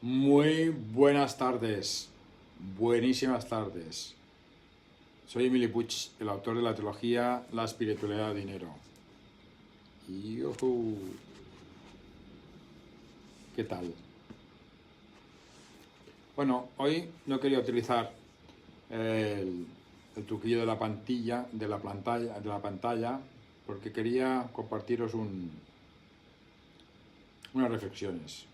Muy buenas tardes, buenísimas tardes. Soy Emili Puig, el autor de la trilogía La espiritualidad del dinero. ¡Yujú! ¿Qué tal? Bueno, hoy no quería utilizar el truquillo de la pantalla, porque quería compartiros unas reflexiones.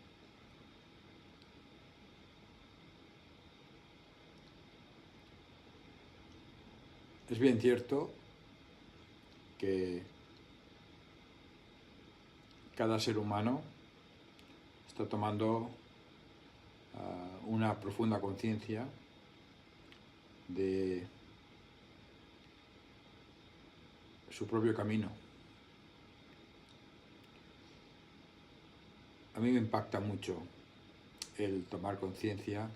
Es bien cierto que cada ser humano está tomando una profunda conciencia de su propio camino. A mí me impacta mucho el tomar conciencia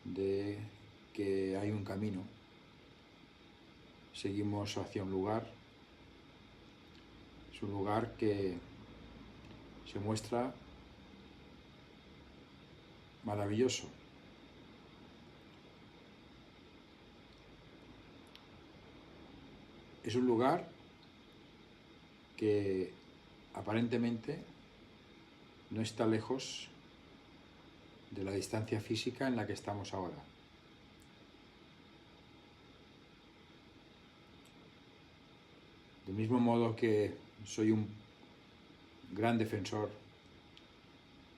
de que hay un camino. Seguimos hacia un lugar. Es un lugar que se muestra maravilloso. Es un lugar que aparentemente no está lejos de la distancia física en la que estamos ahora. Del mismo modo que soy un gran defensor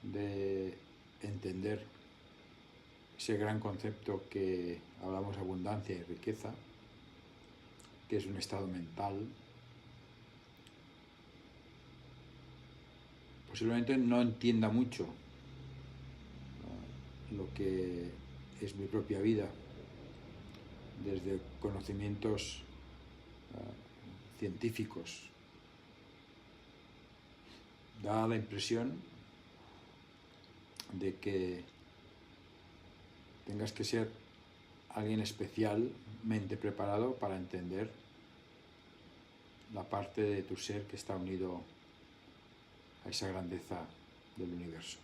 de entender ese gran concepto que hablamos de abundancia y riqueza, que es un estado mental, posiblemente no entienda mucho lo que es mi propia vida desde conocimientos científicos. Da la impresión de que tengas que ser alguien especialmente preparado para entender la parte de tu ser que está unido a esa grandeza del universo.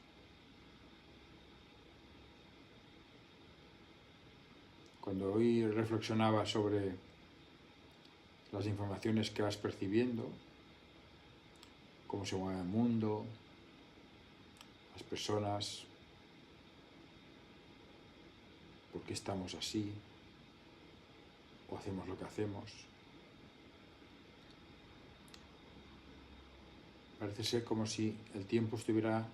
Cuando hoy reflexionaba sobre las informaciones que vas percibiendo, cómo se mueve el mundo, las personas, por qué estamos así, o hacemos lo que hacemos, parece ser como si el tiempo estuviera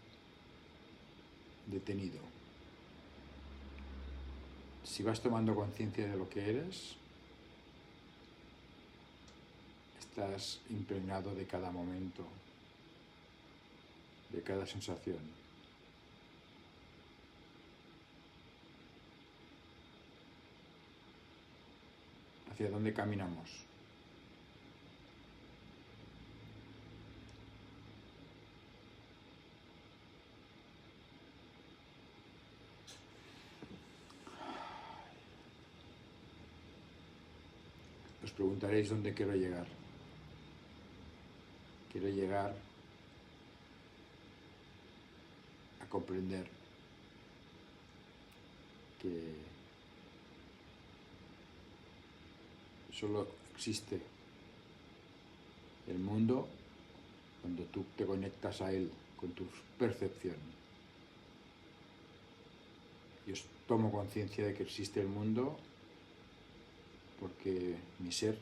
detenido. Si vas tomando conciencia de lo que eres, estás impregnado de cada momento, de cada sensación. ¿Hacia dónde caminamos? Os preguntaréis dónde quiero llegar. Quiero llegar a comprender que solo existe el mundo cuando tú te conectas a él con tu percepción. Yo tomo conciencia de que existe el mundo porque mi ser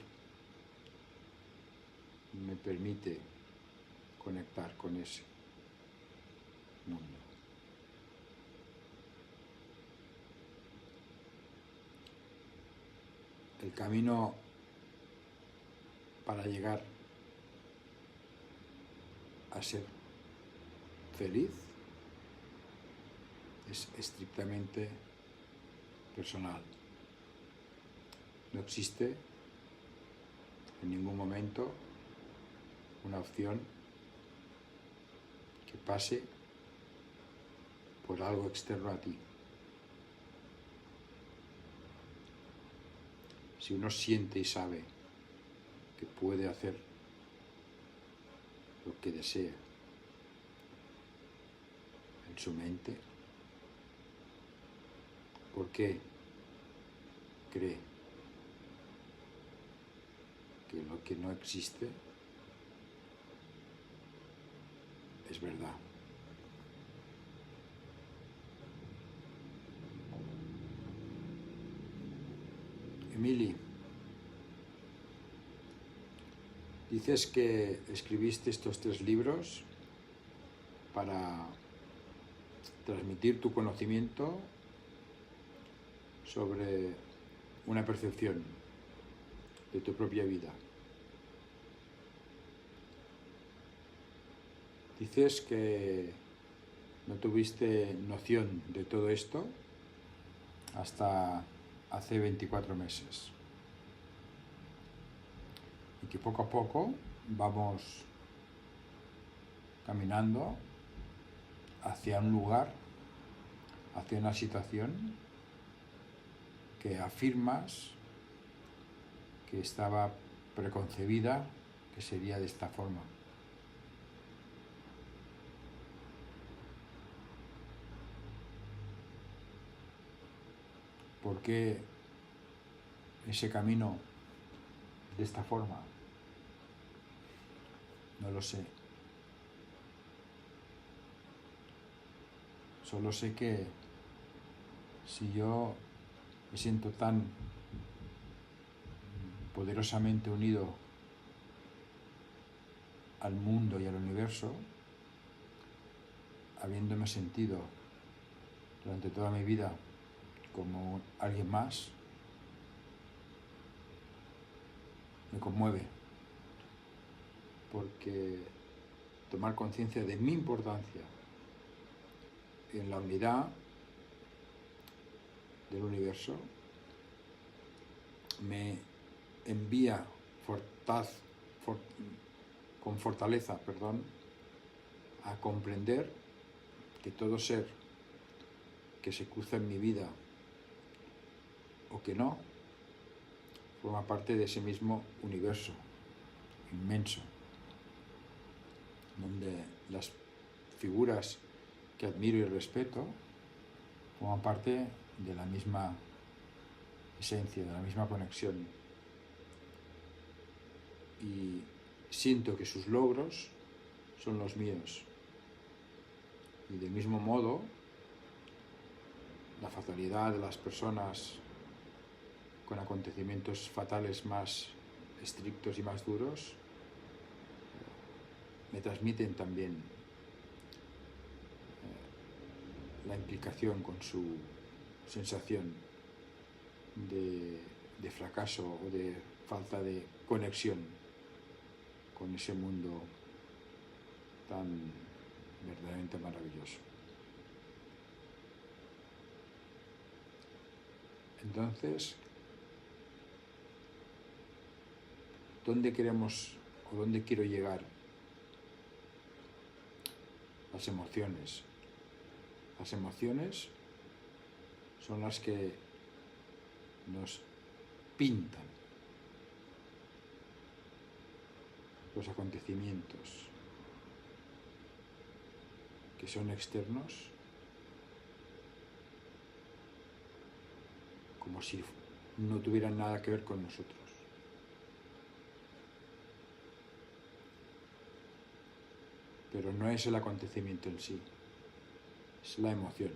me permite conectar con ese mundo. El camino para llegar a ser feliz es estrictamente personal. No existe en ningún momento una opción que pase por algo externo a ti. Si uno siente y sabe que puede hacer lo que desea en su mente, ¿Por qué cree que lo que no existe es verdad? Emily, dices que escribiste estos 3 libros para transmitir tu conocimiento sobre una percepción de tu propia vida. Dices que no tuviste noción de todo esto hasta hace 24 meses. Y que poco a poco vamos caminando hacia un lugar, hacia una situación que afirmas que estaba preconcebida, que sería de esta forma. ¿Por qué ese camino de esta forma? No lo sé. Solo sé que si yo me siento tan poderosamente unido al mundo y al universo, habiéndome sentido durante toda mi vida como alguien más, me conmueve, porque tomar conciencia de mi importancia en la unidad del universo me envía con fortaleza, a comprender que todo ser que se cruza en mi vida o que no, forma parte de ese mismo universo inmenso, donde las figuras que admiro y respeto forman parte de la misma esencia, de la misma conexión. Y siento que sus logros son los míos. Y del mismo modo, la fatalidad de las personas con acontecimientos fatales más estrictos y más duros me transmiten también la implicación con su sensación de fracaso o de falta de conexión con ese mundo tan verdaderamente maravilloso. Entonces, ¿dónde queremos o dónde quiero llegar? Las emociones. Las emociones son las que nos pintan los acontecimientos que son externos como si no tuvieran nada que ver con nosotros. Pero no es el acontecimiento en sí, es la emoción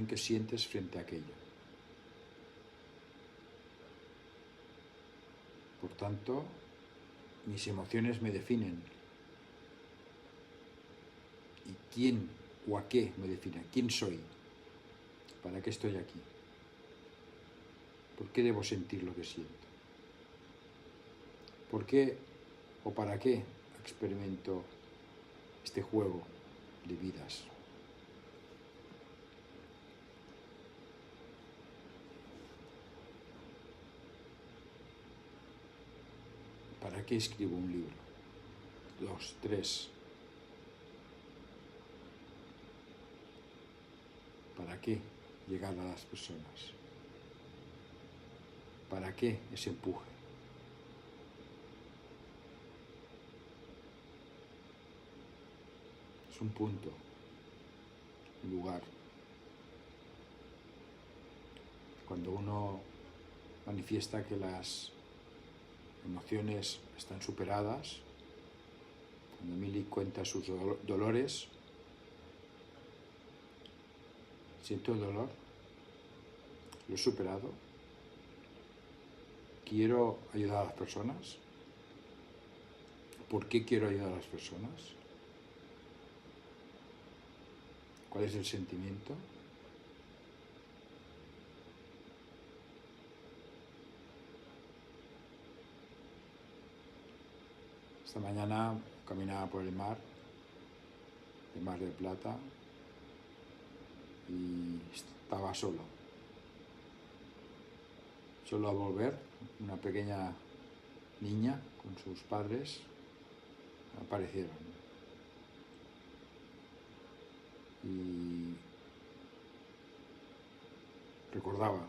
que sientes frente a aquello. Por tanto, mis emociones me definen. ¿Y quién o a qué me define? ¿Quién soy? ¿Para qué estoy aquí? ¿Por qué debo sentir lo que siento? ¿Por qué o para qué experimento este juego de vidas? ¿Para qué escribo un libro? 2, 3. ¿Para qué llegar a las personas? ¿Para qué ese empuje? Es un punto, un lugar cuando uno manifiesta que las emociones están superadas, cuando Mili cuenta sus dolores, siento el dolor, lo he superado, quiero ayudar a las personas. ¿Por qué quiero ayudar a las personas? ¿Cuál es el sentimiento? Esta mañana caminaba por el Mar del Plata, y estaba solo. Solo al volver, una pequeña niña con sus padres aparecieron. Y recordaba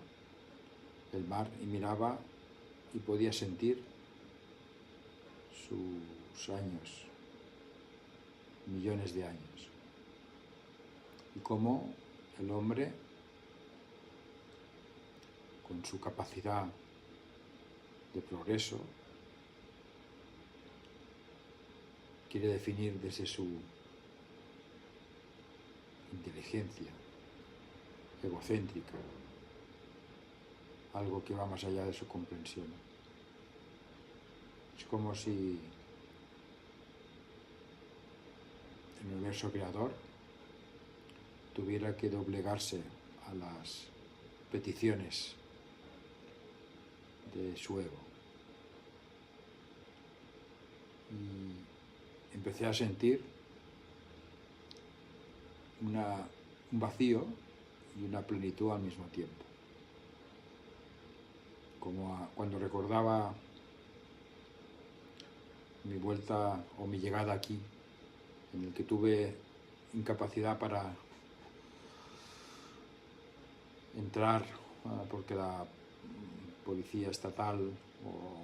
el mar y miraba y podía sentir sus años, millones de años. Y cómo el hombre, con su capacidad de progreso, quiere definir desde su inteligencia egocéntrica algo que va más allá de su comprensión. Es como si el universo creador tuviera que doblegarse a las peticiones de su ego. Y empecé a sentir un vacío y una plenitud al mismo tiempo. Como cuando recordaba mi vuelta o mi llegada aquí, en el que tuve incapacidad para entrar porque la policía estatal o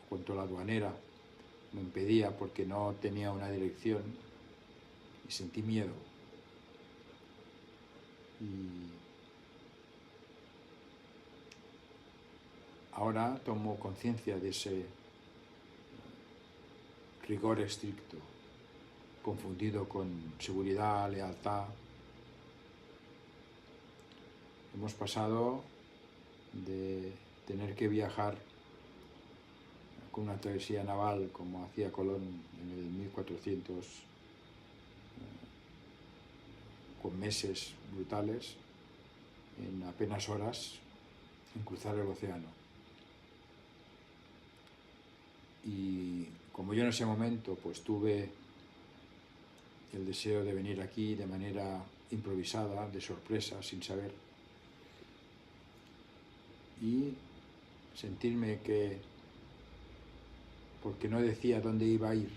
cuanto la aduanera me impedía porque no tenía una dirección, y sentí miedo. Y ahora tomo conciencia de ese rigor estricto, confundido con seguridad, lealtad. Hemos pasado de tener que viajar con una travesía naval como hacía Colón en el 1400, con meses brutales, en apenas horas, en cruzar el océano. Y como yo en ese momento pues tuve el deseo de venir aquí de manera improvisada, de sorpresa, sin saber, y sentirme que, porque no decía dónde iba a ir,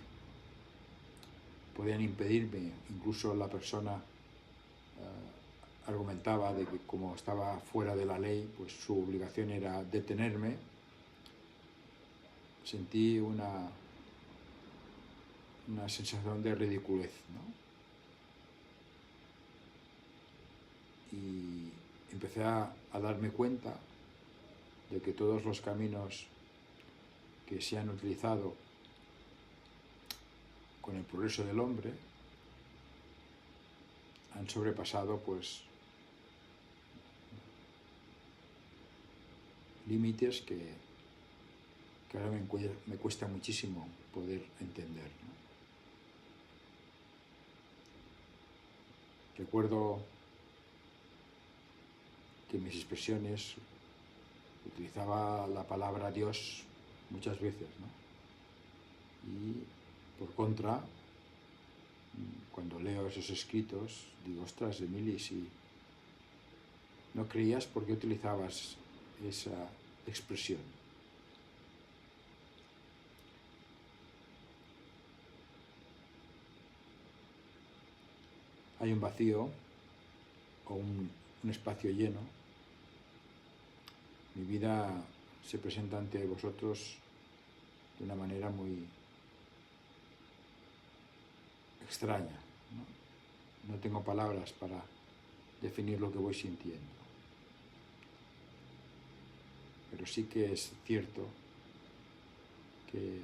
podían impedirme. Incluso la persona argumentaba de que como estaba fuera de la ley, pues su obligación era detenerme. Sentí una sensación de ridiculez, ¿no? Y empecé a darme cuenta de que todos los caminos que se han utilizado con el progreso del hombre han sobrepasado pues límites que ahora me cuesta muchísimo poder entender, ¿no? Recuerdo que en mis expresiones utilizaba la palabra Dios muchas veces, ¿no? Y por contra, cuando leo esos escritos, digo, ostras, Emili, si no creías, ¿por qué utilizabas esa expresión? Hay un vacío o un espacio lleno. Mi vida se presenta ante vosotros de una manera muy extraña, ¿no? No tengo palabras para definir lo que voy sintiendo. pero sí que es cierto que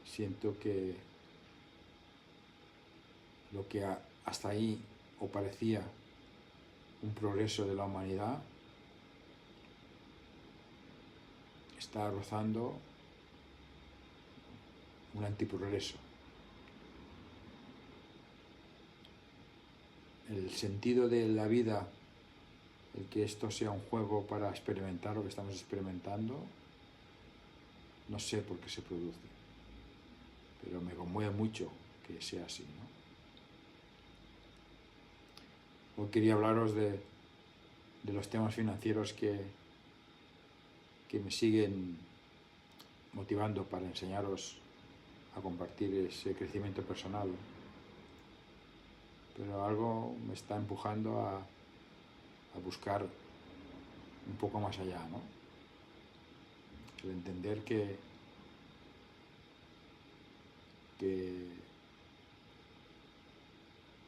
siento que lo que hasta ahí o parecía un progreso de la humanidad está rozando un antiprogreso. El sentido de la vida, el que esto sea un juego para experimentar lo que estamos experimentando, no sé por qué se produce, pero me conmueve mucho que sea así, ¿no? Hoy quería hablaros de los temas financieros que me siguen motivando para enseñaros a compartir ese crecimiento personal, pero algo me está empujando a buscar un poco más allá, ¿no? El entender que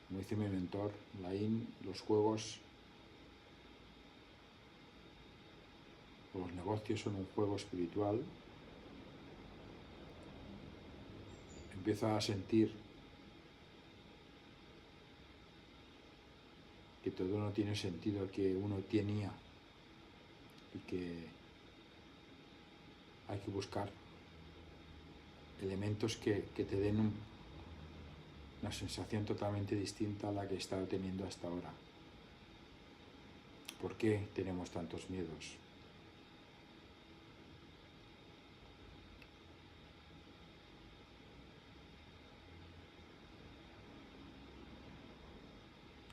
como dice mi mentor, Laín, los juegos o los negocios son un juego espiritual. Empiezo a sentir que todo no tiene sentido que uno tenía y que hay que buscar elementos que te den una sensación totalmente distinta a la que he estado teniendo hasta ahora. ¿Por qué tenemos tantos miedos?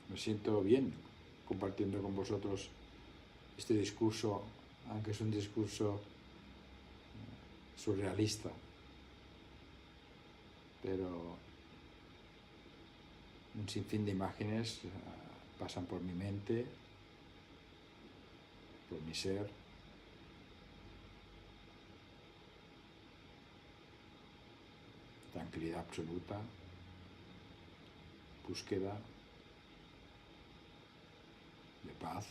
Me siento bien compartiendo con vosotros este discurso, aunque es un discurso surrealista, pero un sinfín de imágenes pasan por mi mente, por mi ser. Tranquilidad absoluta, búsqueda de paz.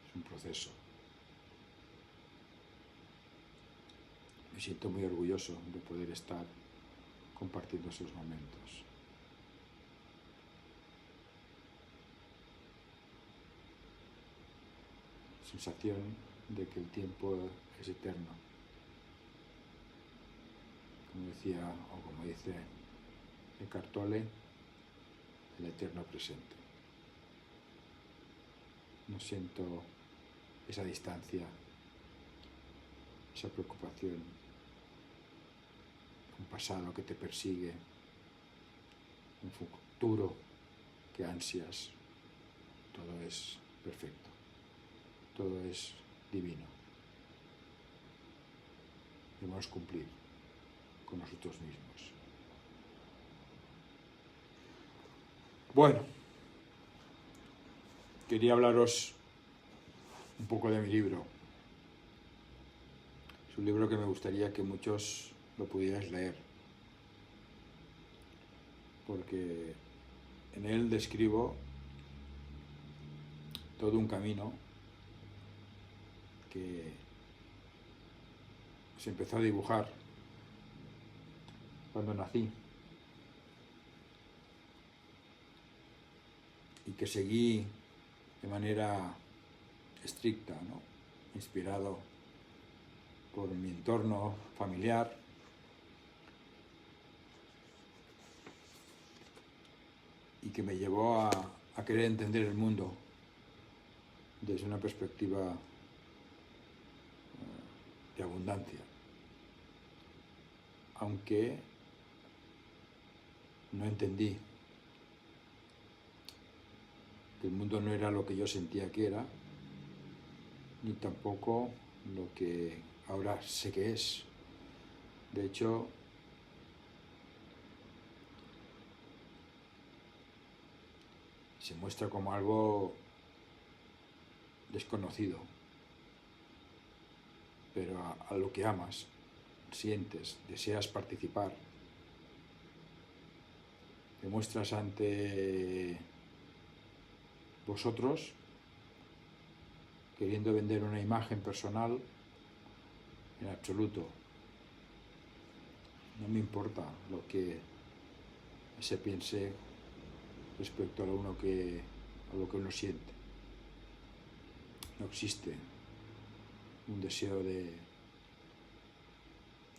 Es un proceso. Me siento muy orgulloso de poder estar compartiendo esos momentos. Sensación de que el tiempo es eterno. Como decía, o como dice Eckhart Tolle, el eterno presente. No siento esa distancia, esa preocupación, un pasado que te persigue, un futuro que ansias. Todo es perfecto, todo es divino. Debemos cumplir con nosotros mismos. Bueno, quería hablaros un poco de mi libro. Es un libro que me gustaría que muchos lo pudierais leer, porque en él describo todo un camino que se empezó a dibujar cuando nací y que seguí de manera estricta, ¿no? Inspirado por mi entorno familiar, y que me llevó a querer entender el mundo desde una perspectiva de abundancia, aunque no entendí que el mundo no era lo que yo sentía que era, ni tampoco lo que ahora sé que es. De hecho, se muestra como algo desconocido, pero a lo que amas, sientes, deseas participar, te muestras ante Vosotros, queriendo vender una imagen personal, en absoluto. No me importa lo que se piense respecto a lo que uno siente. No existe un deseo de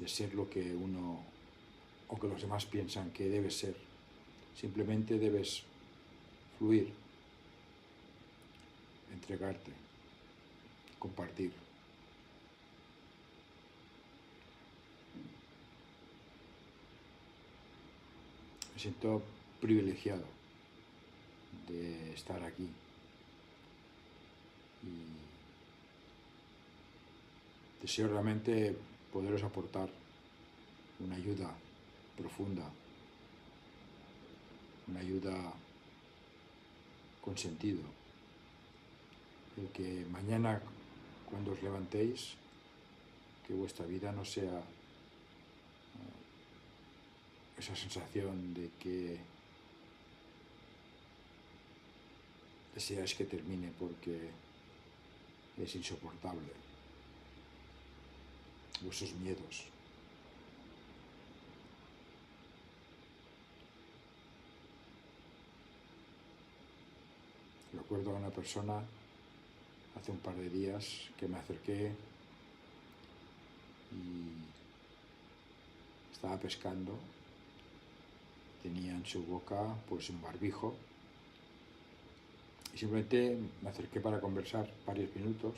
ser lo que uno o que los demás piensan que debes ser. Simplemente debes fluir, entregarte, compartir. Me siento privilegiado de estar aquí y deseo realmente poderos aportar una ayuda profunda, una ayuda con sentido. El que mañana, cuando os levantéis, que vuestra vida no sea esa sensación de que deseáis que termine porque es insoportable. Vuestros miedos. Recuerdo a una persona hace un par de días que me acerqué y estaba pescando. Tenía en su boca pues un barbijo y simplemente me acerqué para conversar varios minutos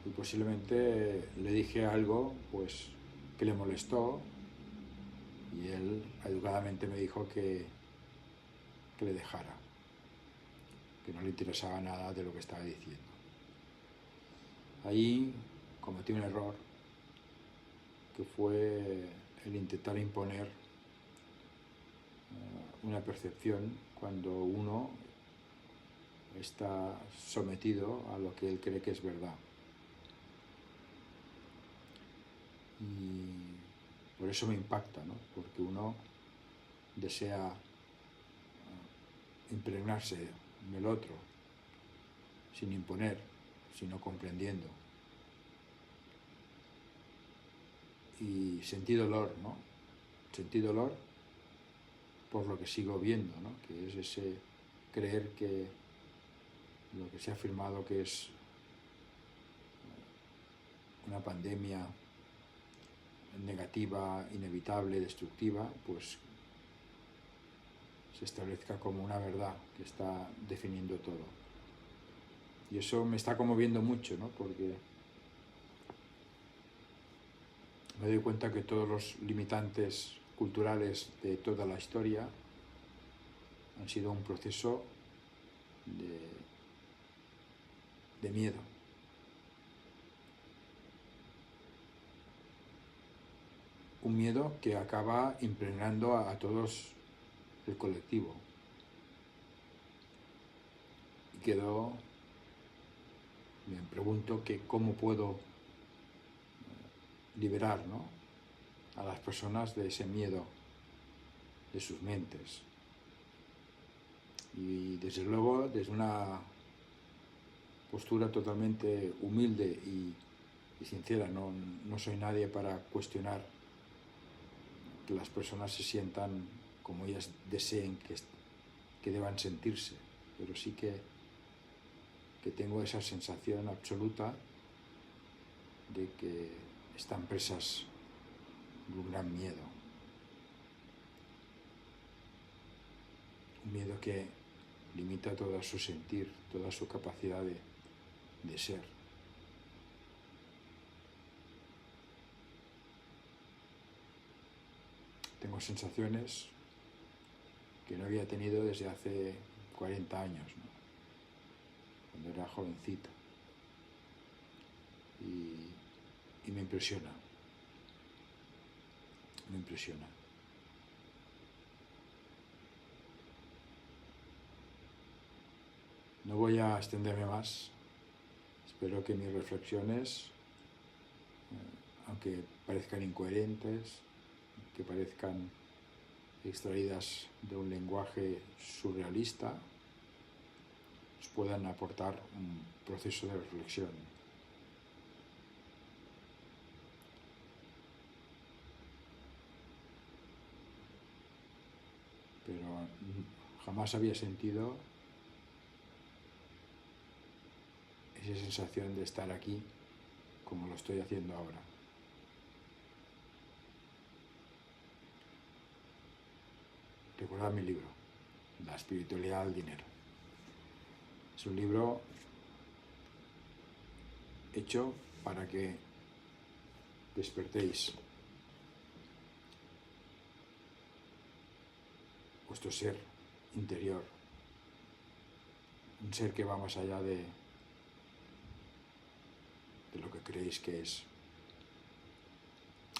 y posiblemente le dije algo pues que le molestó y él educadamente me dijo que le dejara, que no le interesaba nada de lo que estaba diciendo. Ahí cometí un error que fue el intentar imponer una percepción cuando uno está sometido a lo que él cree que es verdad. Y por eso me impacta, ¿no? Porque uno desea impregnarse en el otro, sin imponer, sino comprendiendo. Y sentí dolor, ¿no? Sentí dolor por lo que sigo viendo, ¿no? Que es ese creer que lo que se ha afirmado que es una pandemia negativa, inevitable, destructiva, pues se establezca como una verdad que está definiendo todo. Y eso me está conmoviendo mucho, ¿no? Porque me doy cuenta que todos los limitantes culturales de toda la historia han sido un proceso de miedo. Un miedo que acaba impregnando a todos el colectivo. Y me pregunto que cómo puedo liberar, ¿no?, a las personas de ese miedo de sus mentes. Y desde luego, desde una postura totalmente humilde y sincera, no soy nadie para cuestionar que las personas se sientan como ellas deseen que deban sentirse, pero sí que tengo esa sensación absoluta de que están presas de un gran miedo. Un miedo que limita todo su sentir, toda su capacidad de ser. Tengo sensaciones que no había tenido desde hace 40 años, ¿no?, cuando era jovencito. Y me impresiona. Me impresiona. No voy a extenderme más. Espero que mis reflexiones, aunque parezcan incoherentes, que parezcan extraídas de un lenguaje surrealista, os puedan aportar un proceso de reflexión. Pero jamás había sentido esa sensación de estar aquí como lo estoy haciendo ahora. Recordad mi libro, La espiritualidad del dinero. Es un libro hecho para que despertéis vuestro ser interior, un ser que va más allá de lo que creéis que es.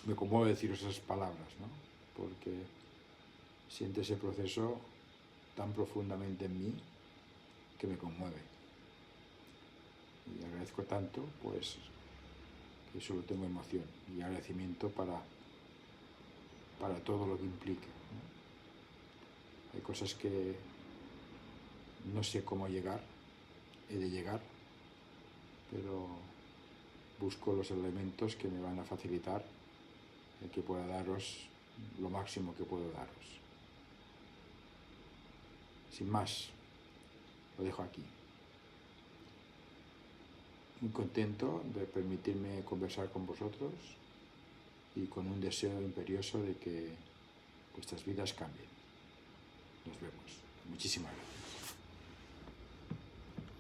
Me conmueve deciros esas palabras, ¿no? Porque siento ese proceso tan profundamente en mí que me conmueve. Y agradezco tanto, pues, que solo tengo emoción y agradecimiento para todo lo que implique, ¿no? Hay cosas que no sé cómo llegar, he de llegar, pero busco los elementos que me van a facilitar el que pueda daros lo máximo que puedo daros. Sin más, lo dejo aquí. Muy contento de permitirme conversar con vosotros y con un deseo imperioso de que vuestras vidas cambien. Nos vemos. Muchísimas gracias.